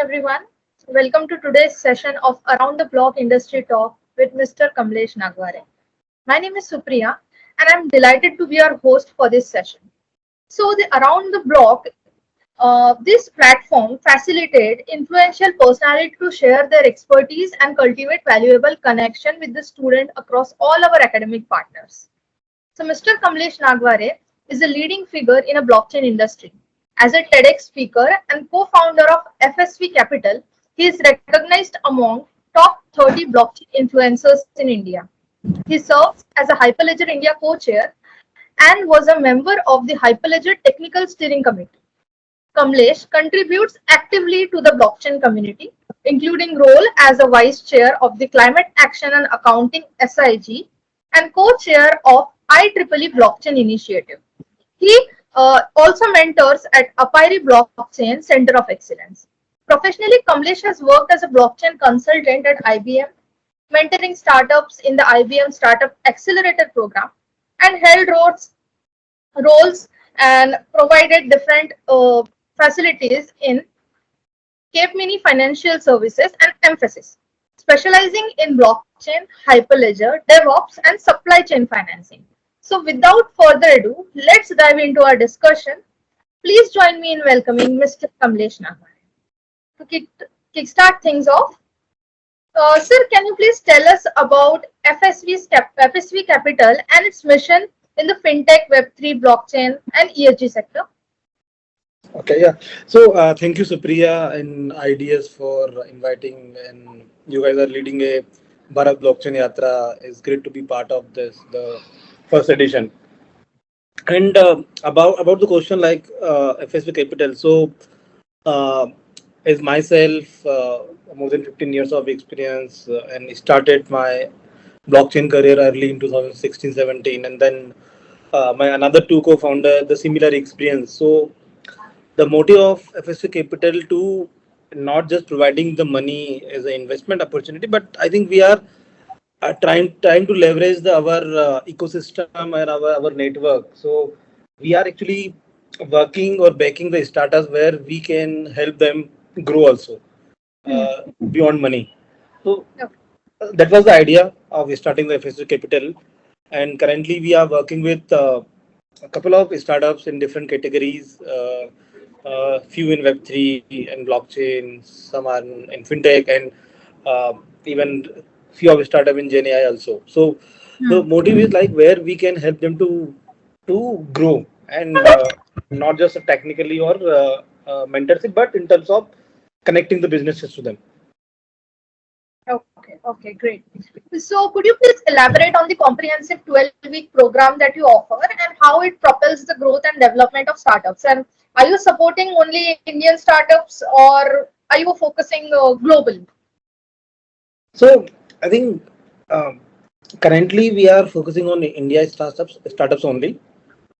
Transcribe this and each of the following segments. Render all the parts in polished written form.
everyone. Welcome to today's session of Around the Block Industry Talk with Mr. Kamlesh Nagware. My name is Supriya and I'm delighted to be your host for this session. So, the Around the Block, this platform facilitates influential personality to share their expertise and cultivate valuable connection with the student across all our academic partners. So Mr. Kamlesh Nagware is a leading figure in a blockchain industry. As a TEDx speaker and co-founder of FSV Capital, he is recognized among top 30 blockchain influencers in India. He serves as a Hyperledger India co-chair and was a member of the Hyperledger Technical Steering Committee. Kamlesh contributes actively to the blockchain community, including role as a vice chair of the Climate Action and Accounting SIG and co-chair of IEEE Blockchain Initiative. He also mentors at Apiri Blockchain Center of Excellence. Professionally, Kamlesh has worked as a blockchain consultant at IBM, mentoring startups in the IBM Startup Accelerator program, and held roles and provided different facilities in Capgemini Financial Services and Emphasis, specializing in blockchain, hyperledger, DevOps, and supply chain financing. So without further ado, let's dive into our discussion. Please join me in welcoming Mr. Kamlesh Nagware. To kickstart things off, sir, can you please tell us about FSV Capital and its mission in the fintech, Web3, blockchain, and ESG sector? Okay, yeah. So thank you, Supriya and Ideas for inviting, and you guys are leading a Bharat Blockchain Yatra. It's great to be part of this, the first edition. And about the question like FSV Capital. So as myself, more than 15 years of experience, and started my blockchain career early in 2016-17, and then my another two co-founder the similar experience. So the motive of FSV Capital to not just providing the money as an investment opportunity, but I think we are trying to leverage our ecosystem and our network. So we are actually working or backing the startups where we can help them grow also beyond money. So that was the idea of starting the FSV Capital, and currently we are working with a couple of startups in different categories. Few in Web3 and blockchain, some are in fintech, and even few of startup in Gen AI also. So the motive is like where we can help them to grow, and not just technically or mentorship, but in terms of connecting the businesses to them. Okay, great. So could you please elaborate on the comprehensive 12-week program that you offer and how it propels the growth and development of startups? And are you supporting only Indian startups or are you focusing globally? So I think currently we are focusing on India startups only.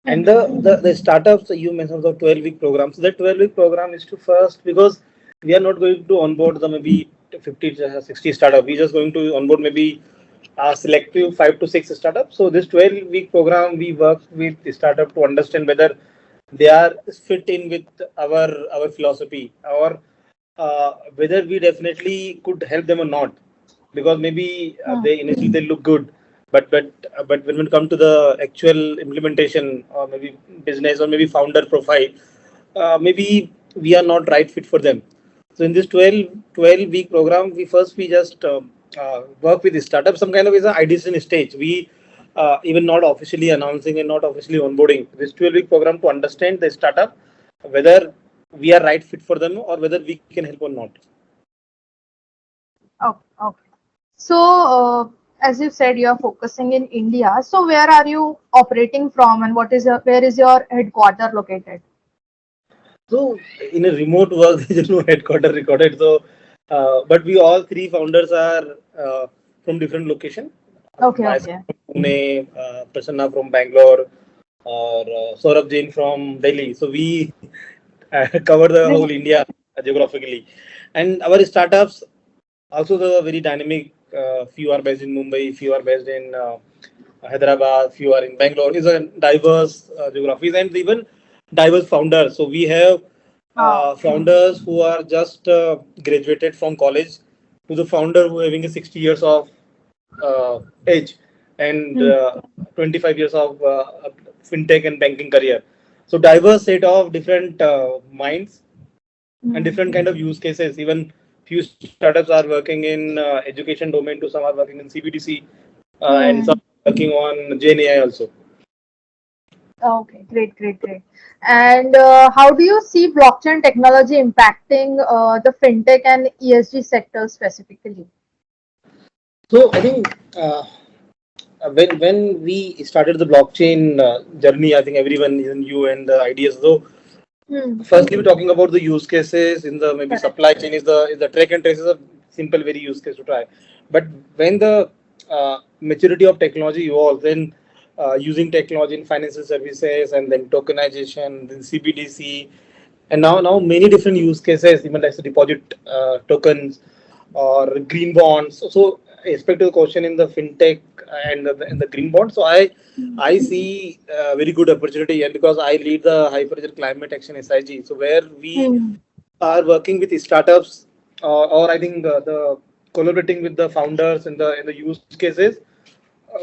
And the startups you mentioned the 12-week program. So the 12-week program is to first, because we are not going to onboard the maybe 50 to 60 startup. We're just going to onboard maybe selective 5 to 6 startups. So this 12-week program, we work with the startup to understand whether they are fit in with our philosophy, or whether we definitely could help them or not. Because maybe they initially they look good, but when we come to the actual implementation, or maybe business, or maybe founder profile, maybe we are not right fit for them. So in this 12-week program, we just work with the startup, some kind of is an ideation stage. We even not officially announcing and not officially onboarding this 12-week program to understand the startup, whether we are right fit for them or whether we can help or not. Okay. So as you said, you are focusing in India. So where are you operating from, and where is your headquarter located? So in a remote work, there is no headquarter recorded. So, but we all three founders are from different location. Okay. Myself from Pune, Prasanna from Bangalore, or Saurabh Jain from Delhi. So we cover the whole India geographically, and our startups also the very dynamic. Few are based in Mumbai, few are based in Hyderabad, few are in Bangalore. Is a diverse geographies and even diverse founders. So we have founders who are just graduated from college to the founder who having a 60 years of age and Hmm. 25 years of fintech and banking career. So diverse set of different minds and Hmm. different kind of use cases. Even few startups are working in education domain, to some are working in CBDC, and some Hmm. working on GenAI also. Okay, great, great, great. And how do you see blockchain technology impacting the fintech and ESG sector specifically? So I think when we started the blockchain journey, I think everyone, even you and the ideas. So Hmm. firstly, we're talking about the use cases in the maybe Correct. supply chain is the track and trace is a simple very use case to try. But when the maturity of technology evolves, then using technology in financial services and then tokenization, then CBDC, and now many different use cases, even like the deposit tokens or green bonds. So, respect to the question in the fintech and the green bonds. So I see very good opportunity, and because I lead the high pressure climate action SIG, so where we Hmm. are working with startups, or I think the collaborating with the founders in the use cases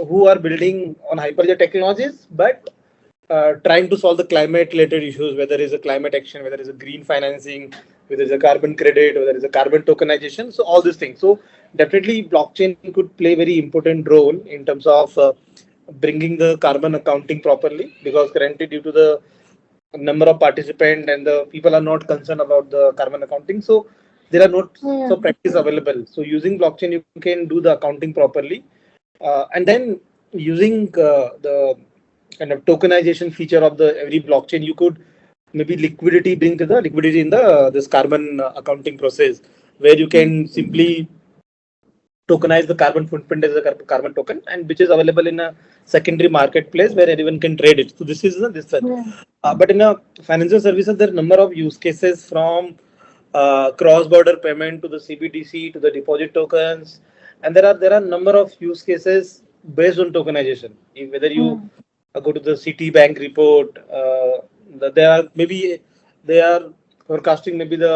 who are building on hyperjet technologies, but trying to solve the climate related issues, whether it's a climate action, whether it's a green financing, whether it's a carbon credit, whether it's a carbon tokenization. So all these things. So definitely blockchain could play very important role in terms of bringing the carbon accounting properly, because currently due to the number of participants and the people are not concerned about the carbon accounting, so there are not so Hmm. practice available. So using blockchain you can do the accounting properly, and then using the kind of tokenization feature of the every blockchain, you could maybe liquidity, bring to the liquidity in the this carbon accounting process, where you can simply tokenize the carbon footprint as a carbon token, and which is available in a secondary marketplace where anyone can trade it. So this is this one. Hmm. But in a financial services, there are number of use cases from cross-border payment to the CBDC to the deposit tokens, and there are number of use cases based on tokenization. Whether you Hmm. go to the Citibank report, they are maybe they are forecasting maybe the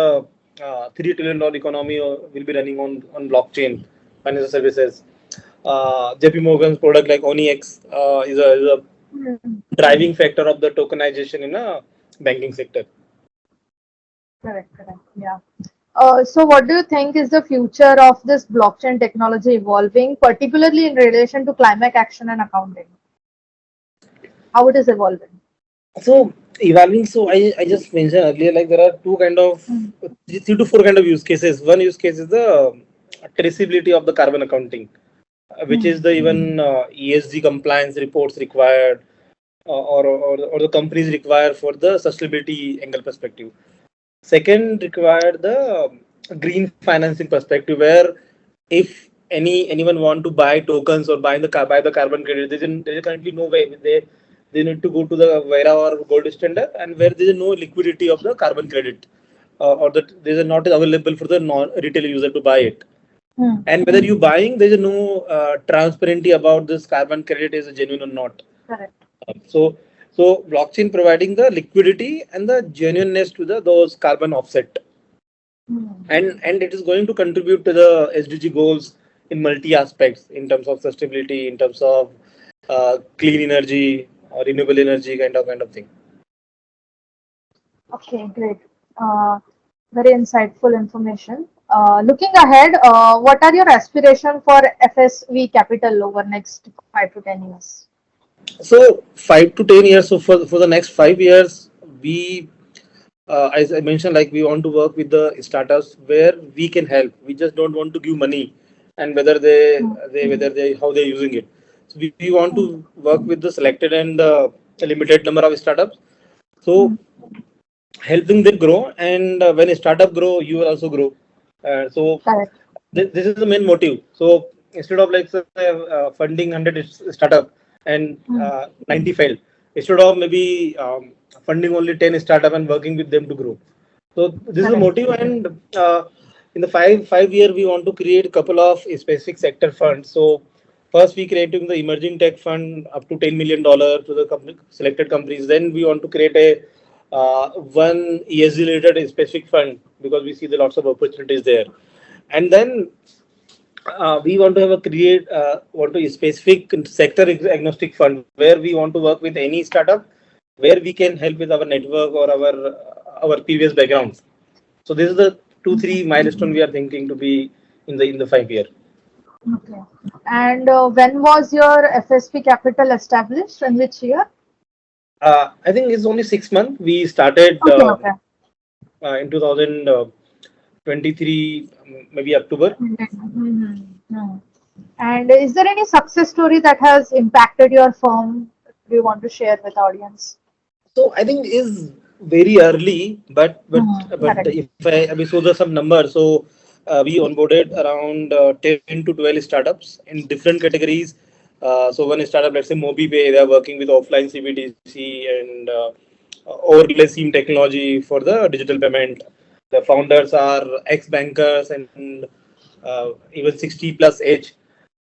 $3 trillion economy will be running on blockchain financial services. JP Morgan's product like OniX is a Hmm. driving factor of the tokenization in a banking sector. Correct, correct. Yeah. So what do you think is the future of this blockchain technology evolving, particularly in relation to climate action and accounting? How it is evolving? So evolving. So I just mentioned earlier, like there are two kind of Hmm. 3 to 4 kind of use cases. One use case is the traceability of the carbon accounting, which Hmm. is the even ESG compliance reports required, or the companies require for the sustainability angle perspective. Second, required the green financing perspective, where if anyone want to buy tokens or buy the carbon credit, there is currently no way they need to go to the Vera or gold standard, and where there is no liquidity of the carbon credit, or that there is not available for the non retail user to buy it. Hmm. And whether you buying, there is no transparency about this carbon credit is genuine or not. Correct. So, so blockchain providing the liquidity and the genuineness to the those carbon offset, Hmm. and it is going to contribute to the SDG goals in multi aspects, in terms of sustainability, in terms of clean energy or renewable energy kind of thing. Okay, great. Uh, Very insightful information. Looking ahead, what are your aspirations for FSV Capital over next 5 to 10 years? So 5 to 10 years. So for the next 5 years, we as I mentioned, like we want to work with the startups where we can help. We just don't want to give money, and whether Hmm. they how they're using it. So we want to work with the selected and a limited number of startups. Hmm. So helping them grow, and when a startup grow, you will also grow. So Correct. this is the main motive. So instead of like say, funding 100 startup and Hmm. 90 failed, instead of maybe funding only 10 startup and working with them to grow. So this is the Correct. motive, and in the five year we want to create a couple of specific sector funds. So first we creating the emerging tech fund up to $10 million to the selected companies. Then we want to create a one ESG related specific fund because we see the lots of opportunities there, and then we want to have a want to a specific sector agnostic fund where we want to work with any startup where we can help with our network or our previous backgrounds. So this is the 2 3 milestone we are thinking to be in the 5 year. Okay. And when was your FSP Capital established? In which year? I think it's only 6 months. We started Okay, okay. in 2023, maybe October. Mm-hmm. And is there any success story that has impacted your firm? Do you want to share with audience? So I think is very early, but Correct. if I show the some numbers, so we onboarded around 10 to 12 startups in different categories. So one startup, let's say MobiPay, they are working with offline CBDC and overlay SIM technology for the digital payment. The founders are ex-bankers and even 60 plus age.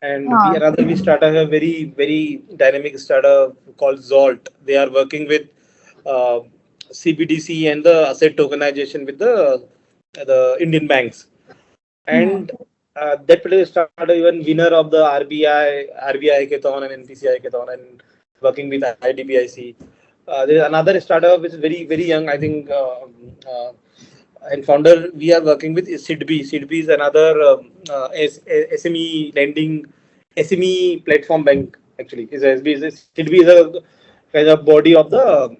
And Uh, we started a very dynamic startup called Zolt. They are working with uh, CBDC and the asset tokenization with the Indian banks. hmm. And that particular startup even winner of the RBI hackathon and NPC hackathon and working with IDBIC. There is another startup which is very young. I think and founder we are working with is SIDB. SIDB is another SME lending SME platform bank. Actually, is a SB. SIDB is a kind of body of the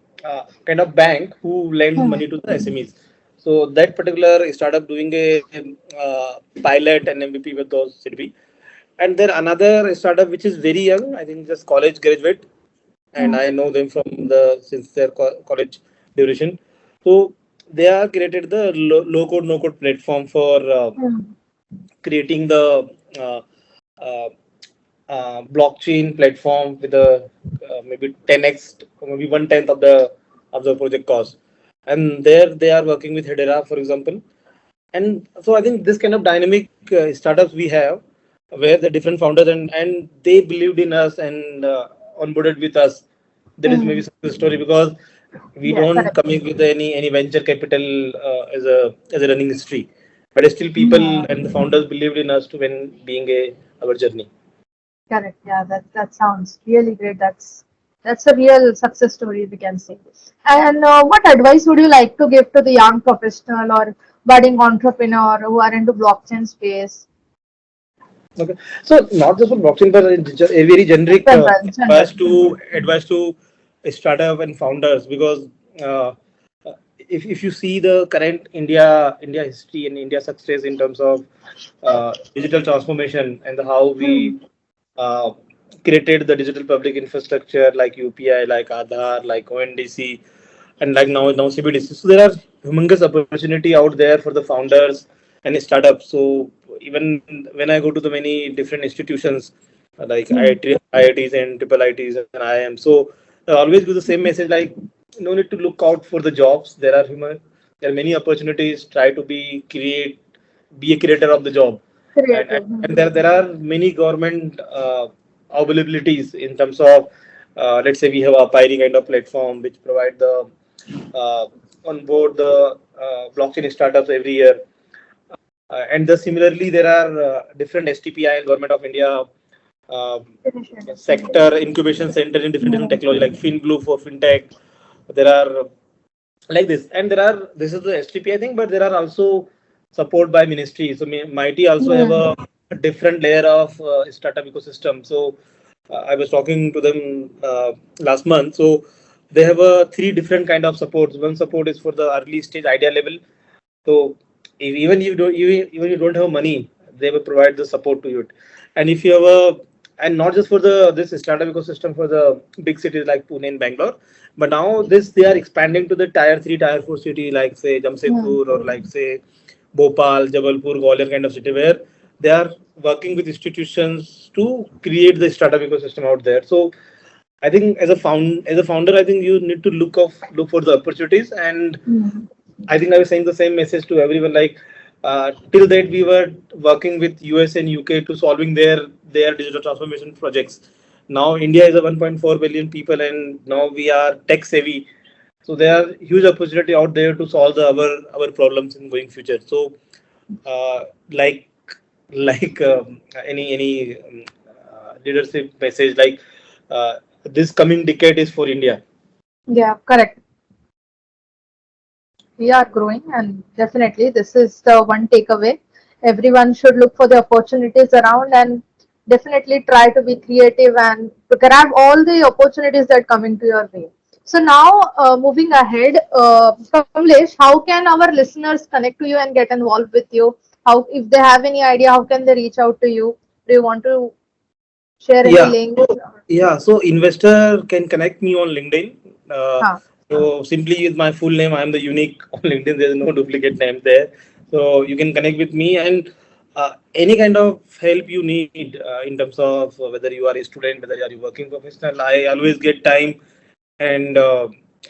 kind of bank who lend Hmm. money to the SMEs. So that particular startup doing a pilot and MVP with those SIDB. And then another startup which is very young. I think just college graduate, and Hmm. I know them from since their college duration. So they are created the low code no code platform for Hmm. creating the uh, uh, blockchain platform with a maybe 10x or maybe 1/10 of the project cost. And there they are working with Hedera, for example. And so I think this kind of dynamic startups we have where the different founders and they believed in us and onboarded with us. That is maybe Hmm. success story because we Yeah, don't correct. come in with any venture capital as a running history, but still people Hmm. and the founders believed in us to when being a our journey. Correct. Yeah, that sounds really great. That's a real success story we can say. And what advice would you like to give to the young professional or budding entrepreneur who are into blockchain space? Okay, so not just for blockchain, but a very generic General. advice to startup and founders because uh, if you see the current India history and India success in terms of digital transformation and how Hmm. we uh, created the digital public infrastructure like UPI, like Aadhaar, like ONDC, and like now CBDC. So there are humongous opportunity out there for the founders and startups. So even when I go to the many different institutions like Hmm. IITs and triple ITs and IIM, so I always give the same message like no need to look out for the jobs. There are many opportunities. Try to be a creator of the job, and, Creative. and there are many government availabilities in terms of let's say we have a Pyri kind of platform which provide the uh, on board the blockchain startups every year. And similarly, there are different STPI and Government of India uh, Initiative. sector incubation center in different Hmm. technology like FinBlue for fintech. There are like this, and this is the STPI thing, but there are also support by ministry. So Mighty also have Hmm. a different layer of startup ecosystem. So I was talking to them last month. So they have three different kind of supports. One support is for the early stage idea level. So even even you don't have money, they will provide the support to you. And if you have and not just for the this startup ecosystem for the big cities like Pune and Bangalore, but now this they are expanding to the tier three, tier four city like say Hmm. Jamshedpur or like say Bhopal, Jabalpur, Gwalior kind of city where they are working with institutions to create the startup ecosystem out there. So I think as a founder, I think you need to look for the opportunities. And Hmm. I think I was saying the same message to everyone. Like till that we were working with US and UK to solving their digital transformation projects. Now India is a 1.4 billion people, and now we are tech savvy. So there are huge opportunity out there to solve our problems in going future. So uh, like any leadership message, like this coming decade is for India. Yeah, correct. We are growing, and definitely this is the one takeaway. Everyone should look for the opportunities around and definitely try to be creative and to grab all the opportunities that come into your way. So now, moving ahead, Kamlesh, how can our listeners connect to you and get involved with you? How, if they have any idea, how can they reach out to you? Do you want to share any Yeah. links? Yeah, so investor can connect me on LinkedIn. Uh, Huh. so simply with my full name, I am the unique on LinkedIn. There is no duplicate name there. So you can connect with me, and any kind of help you need in terms of whether you are a student, whether you are a working professional. I always get time and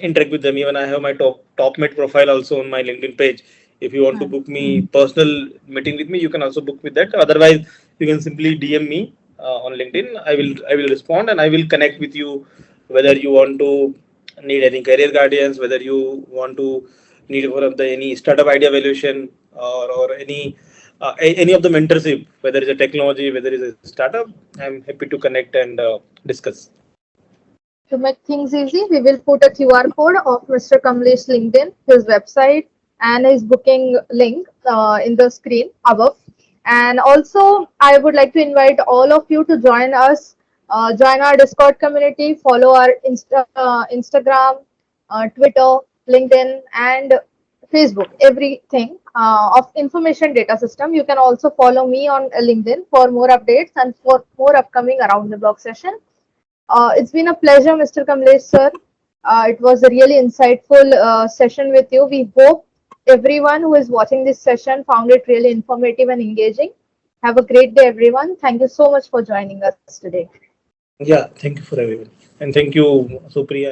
interact with them. Even I have my top mate profile also on my LinkedIn page. If you want to Hmm. book me personal meeting with me, you can also book with that. Otherwise, you can simply DM me on LinkedIn. I will respond, and I will connect with you, whether you want to need any career guidance, whether you want to need one of the any startup idea evaluation, or any of the mentorship, whether it's a technology, whether it's a startup. I'm happy to connect and discuss. To make things easy, we will put a QR code of Mr. Kamlesh LinkedIn, his website, and his booking link in the screen above. And also, I would like to invite all of you to join us, join our Discord community, follow our Instagram, Twitter, LinkedIn, and Facebook, everything of information data system. You can also follow me on LinkedIn for more updates and for more upcoming around the block session. It's been a pleasure, Mr. Kamlesh, sir. It was a really insightful session with you. We hope everyone who is watching this session found it really informative and engaging. Have a great day, everyone. Thank you so much for joining us today. Yeah, thank you for everyone. And thank you, Supriya